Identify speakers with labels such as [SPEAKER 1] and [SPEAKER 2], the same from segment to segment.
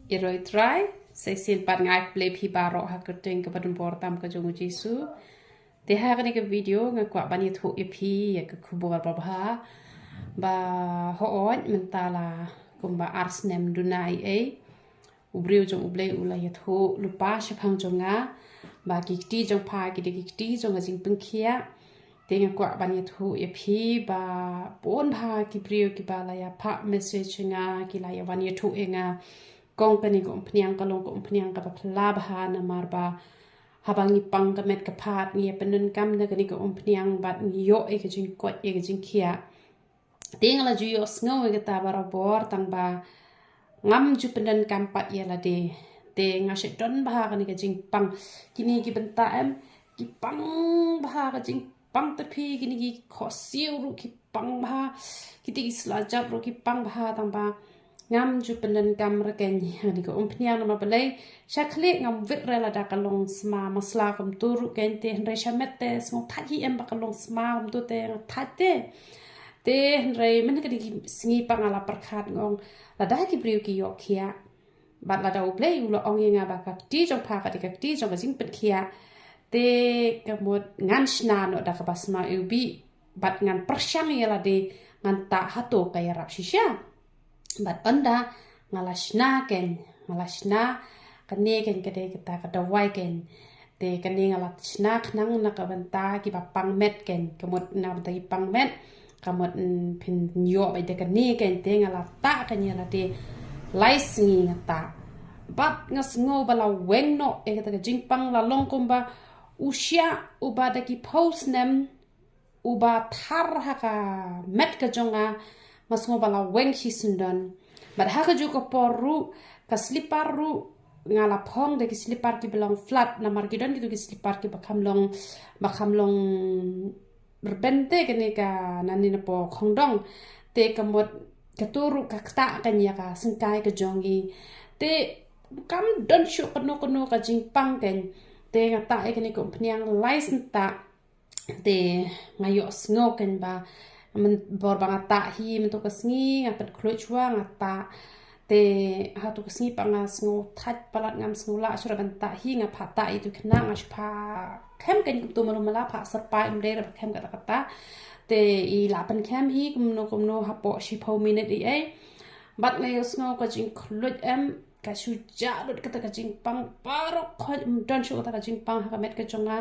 [SPEAKER 1] U Trai, saya simpan ngak play pi barok hakerting ke padun portam ke jongu Jesu. Deha kan ke video ngak bani thu ipi ya ke kubur babha ba hoon mentala kumba arsnem dunai ubriu jong ublei ula ya thu lupa shapang jonga ba kikti jong pa kikti jong jing pengkia dengan kuat banyak tu ipi ba pun ha kibriu kibala ya pa message nga kilaya banyak tu nga company kompanyang kalong kompanyang ka pla ba na marba habang ipang kamet kapat ngi penun kam na kani kompanyang bat yo e ka jing kot e ka jing kia tingala ju yo sngo e ta barabor tang ba ngam ju penun kam pat ya la de ngasih don ba kani ka jing pang kini ki benta em ki pang ba ka jing pang tapi gini gi khosiu ru ki pang ba kiti slajap ru ki pang ba tang ba ngam ju penen kam reken ni ko umpniang nama balai shakle ngam vit rela da kalong sma masla kum tur ken te hre shamette sng thahi em ba kalong sma kum tu te thate te hre men ka di singi pang ala perkhat ngong la da ki briu ki yok khia bat la da uplay ulo ong nga ba ka ti jong pha ka ti jong ka jing pet khia te kamut ngan shna no da ka basma ubi bat ngan persyang ya la de ngan ta hato ka iarap shisha bat anda ngalashna kane ken kade kita ka Dawai ken te kane ngalashna knang na ka banta ki ba pangmet ken kamut na banta ki pangmet kamut pin yo ba de kane ken te ngalata kan ya la de laisingi ngata bat ngas ngo bala wengno e ka jingpang la longkomba usia uba da ki post nem uba thar haka met ka jonga masngo bala weng hisundon but haka juga poru ka slipar ru ngala phong de ki slipar ki belong flat na margidon gitu ki slipar ki bakam long berbente kene ka nani na po khongdong te kamot katuru ka kta kanya ka singkai ka jongi te kam don shu kono ka jingpang ken te ngata e kene ko pniang license ta te ngayo sngo ken ba men bor banga ta hi men to kasngi ngapat khlochwa ngata te ha to kasngi panga sngo that palat ngam sngo la sura ban ta hi nga phata itu khna nga shpa khem ken tu malumala pha sarpa imre ra khem ka kata te I la pan khem hi kumno ha po shi pho minute I bat ngayo sngo ka jing khloch em ka shu ja lut kata ka jing pang paro khoj don shu kata ka jing pang ha ka met ka chonga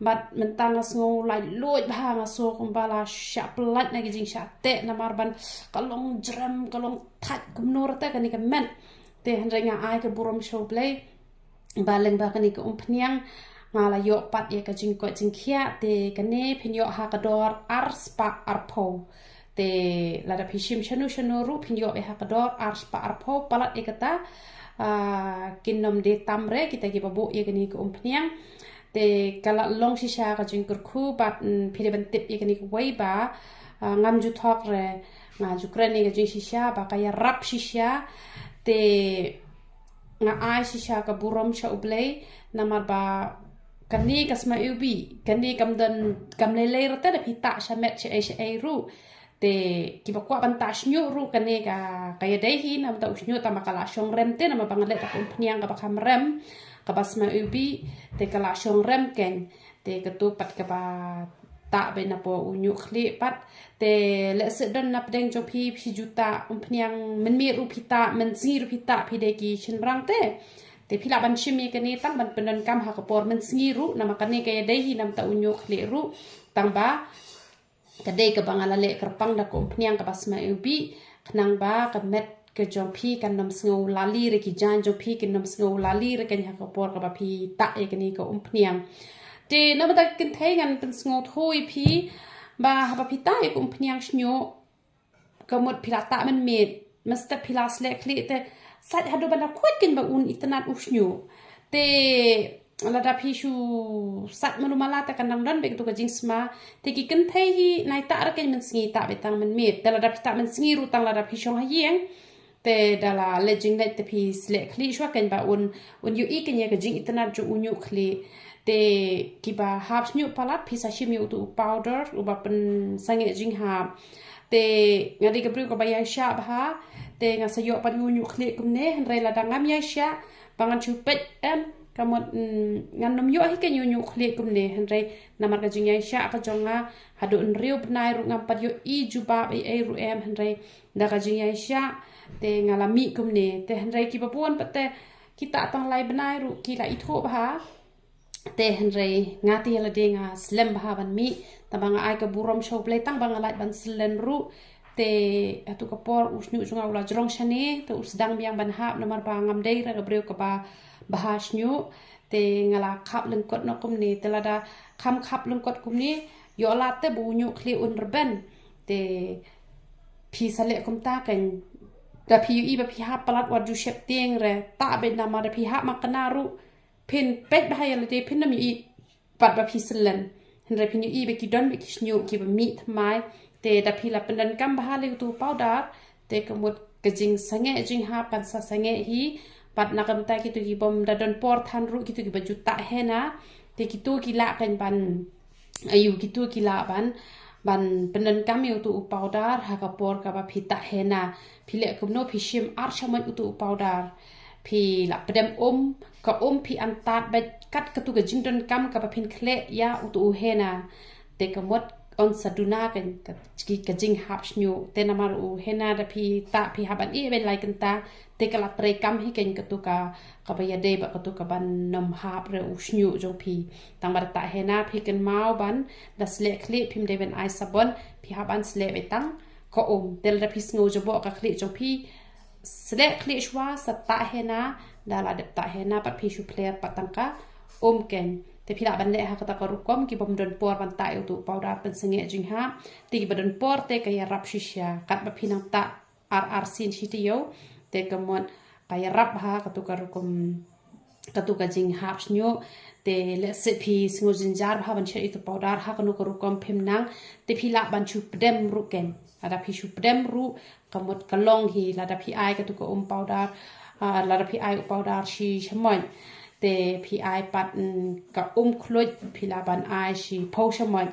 [SPEAKER 1] bat mentang sngo lai loi ba nga so kumbala sha plat na jing sha te na marban kalong jram kalong that kumno rata ka ni ka men te handrenga ai ka burom show play baleng ba ka ni ka umpniang ngala yo pat ye ka jing ko jing khia te ka ne phin yo ha ka dor ars pa arpo te la da phishim shanu ru phin yo e ha ka dor ars pa arpo palat e kata kinom de tamre kita gi babu ye ka ni ka umpniang te kala long shisha ka jing kurku bat phire ban tip ye ka ni wai ba ngam ju thok re nga ju krani ka jing shisha ba ka iarap shisha te nga ai shisha ka burom sha ublei namar ba kani kasma ubi kani kam lele rata da pita shamet che ru te ki bakwa ban ta shnyu ru kani ka kaya dai hi nam ta shnyu ta makala shong rem te nam bangale ta kumpniang ka bakam rem ka basma ubi te kala shong rem ken te katu pat ka ba ta be na po unyu khli pat te le se don na pdeng jo phi juta umpniang men mi ru pita men zir pita phi de ki shin brang te pila ban shimi kani tang ban pendan kam ha ka por men sngiru nama kani kaya dai hi nam ta unyu khli ru tang ba kadai ka bangala le kerpang da kompniang ka basma ubi khnang ba ka met ke jompi kan nam sngo lali re ki jan jompi kan nam sngo lali re kan ha ka por ka ba phi ta e kani ka umpniang te nam ta kin thai ngan pen sngo thoi phi ba ha ba phi ta e umpniang snyo ka mot phila ta man met masta phila sle khli te sat hadu bana kwat kin ba un itanat usnyo te la da phi shu sat manumala ta kanang dan be to ka jingsma te ki kan thai hi nai ta ra ken man sngi ta be tang man met te la da phi ta man sngi ru tang la da phi shong ha yeng te dala lejing net te phi sle khli shwa ken ba un yu I ken ye ka jing itanat ju unyu khli te ki ba hab snyu palat phi sa shimi u tu powder u ba pen sange jing ha te ngadi ka bru ka ba ya sha ba te ngasayo pan yu khle kumne henre la dangam ya sha bangan chupet kamot ngan nom yo hi ke yu khle kumne henre namar ka jing ya sha ka jonga hadu nriu pnai ru ngam pat yo I jubab ai ru em henre da ka jing ya sha te ngalami kumne te henre ki papuan pate kita tang lai benai ru ki la itho ba te henre ngati la de nga slem ba ban mi tabang ai ka burom show play tang bang lai ban slen ru te atu kapor usnyu junga ula jrong shane te usdang biang ban hap namar ba ngam dei ra breu ka ba bahas nyu te ngala khap lengkot no kumni te lada kham khap lengkot kumni yo la te bu nyu khli un rben te pi sale kum ta kan da pi I ba pi hap palat wat ju shep tieng re ta be namar pi hap makana ru pin pet ba ya le te pin nam I pat ba pi selen henre pin I be ki don be ki snyu ki ba mi thmai te da pi la pendan kam ba le tu powder te kamut kejing sange jing ha pan sa sange hi pat na kam ta ki tu ki bom da don por than ru ki tu ki ba juta he na te ki tu ki la kan ban ayu ki tu ki la ban pendan kam yu tu powder ha ka por ka ba phi ta he na phi le kum no phi shim ar shaman tu powder phi la pedem ka phi an tat ba kat ka tu ka jing don kam ka ba phin khle ya tu he na te kamot on saduna kan ka jing hap snyu te namar u hena da phi haban I ben like ta te kala tre kam hi ken ka tu ka ba ya de ba ka tu ka ban nom hap re u snyu jong phi tang bar ta hena phi ken mau ban da sle khle phim de ben ai sabon phi haban sle be tang ko tel da phi sngo jo bo ka khle jong phi sle khle shwa sa ta hena da la de ta hena pa phi shu player patang ka ken te pila ban le ha kata ka rukom ki bom don por ban ta tu powder pen senge jing ha ti ba don por te ka iarap shisha kat ba phinang ta ar sin shitio te kamon ka iarap ha ka tu ka rukom ka tu ka jing ha snyo te le se phi singo jinjar ba ban che tu powder ha ka nu ka rukom phim nang te pila ban chu pdem ru ken ada phi chu pdem ru kamot ka long hi la da phi ai ka tu ka powder la da phi ai powder shi shmon te pi ai pat ka khloit phila ban ai shi pho shaman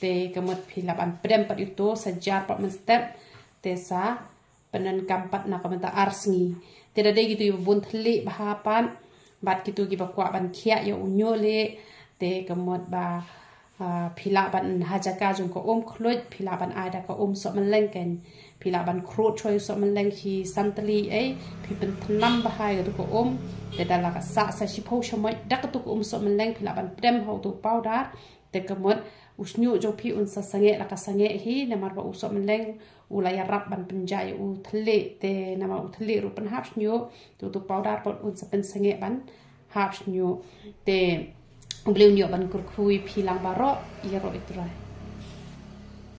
[SPEAKER 1] te kamot phila ban prem pat ito sa jar pat man step te sa panan kampat na kamanta arsngi te da de gitu yu bun thli bha pan bat gitu gi ba kwa ban khia yo unyo le te kamot ba phila ban hajaka jung ko khloit phila ban ai da ka so man leng ken phila ban khro choi so man leng hi santali ai phi pen thnam ba hai ga ko te dala ka sa shi pho shamai dak tu ko so man leng phila ban prem ho tu powder te kamot usnyu jo phi un sa sange la ka sange hi namar ba so man leng ula ya rap ban penjai u thle te nama u thle ru pan hap snyu tu powder pot un sa pen sange ban hap snyu te bleu nyo ban kur khui phi lang ba ro iaroh itrai